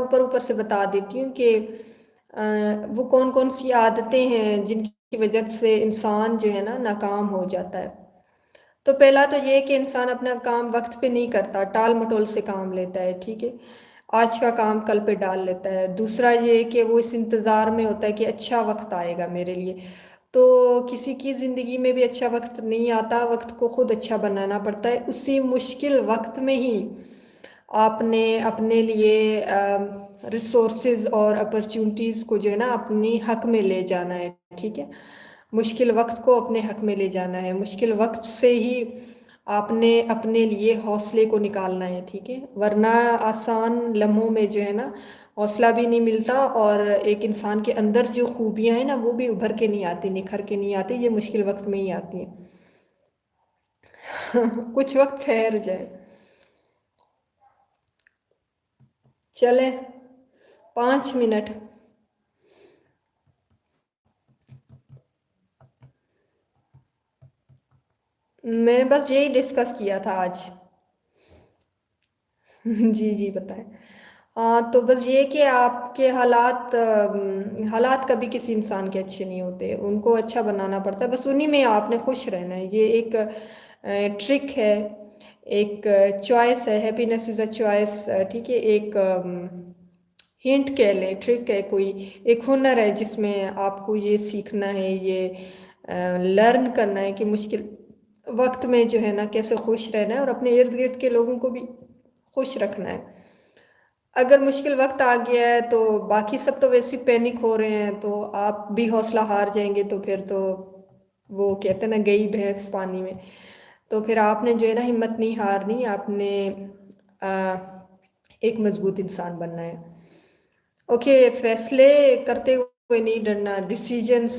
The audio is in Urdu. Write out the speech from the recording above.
اوپر اوپر سے بتا دیتی ہوں کہ وہ کون کون سی عادتیں ہیں جن کی وجہ سے انسان جو ہے نا ناکام ہو جاتا ہے۔ تو پہلا تو یہ کہ انسان اپنا کام وقت پہ نہیں کرتا، ٹال مٹول سے کام لیتا ہے، ٹھیک ہے، آج کا کام کل پہ ڈال لیتا ہے۔ دوسرا یہ کہ وہ اس انتظار میں ہوتا ہے کہ اچھا وقت آئے گا میرے لیے، تو کسی کی زندگی میں بھی اچھا وقت نہیں آتا، وقت کو خود اچھا بنانا پڑتا ہے۔ اسی مشکل وقت میں ہی آپ نے اپنے لیے ریسورسز اور اپرچونٹیز کو جو ہے نا اپنی حق میں لے جانا ہے، ٹھیک ہے، مشکل وقت کو اپنے حق میں لے جانا ہے، مشکل وقت سے ہی آپ نے اپنے لیے حوصلے کو نکالنا ہے، ٹھیک ہے، ورنہ آسان لمحوں میں جو ہے نا حوصلہ بھی نہیں ملتا، اور ایک انسان کے اندر جو خوبیاں ہیں نا وہ بھی ابھر کے نہیں آتی، نکھر کے نہیں آتی، یہ مشکل وقت میں ہی آتی ہیں۔ کچھ وقت ٹھہر جائے، چلیں 5 منٹ۔ میں نے بس یہی ڈسکس کیا تھا آج۔ جی جی بتائیں۔ ہاں تو بس یہ کہ آپ کے حالات کبھی کسی انسان کے اچھے نہیں ہوتے، ان کو اچھا بنانا پڑتا ہے، بس انہی میں آپ نے خوش رہنا ہے۔ یہ ایک ٹرک ہے، ایک چوائس ہے، ہیپینیس از اے چوائس، ٹھیک ہے، ایک ہنٹ کہہ لیں، ٹرک ہے، کوئی ایک ہنر ہے جس میں آپ کو یہ سیکھنا ہے، یہ لرن کرنا ہے کہ مشکل وقت میں جو ہے نا کیسے خوش رہنا ہے اور اپنے ارد گرد کے لوگوں کو بھی خوش رکھنا ہے۔ اگر مشکل وقت آ گیا ہے تو باقی سب تو ویسے پینک ہو رہے ہیں، تو آپ بھی حوصلہ ہار جائیں گے، تو پھر تو وہ کہتے ہیں نا گئی بھینس پانی میں، تو پھر آپ نے جو ہے نا ہمت نہیں ہارنی، آپ نے ایک مضبوط انسان بننا ہے۔ اوکے، فیصلے کرتے ہوئے نہیں ڈرنا، ڈیسیجنز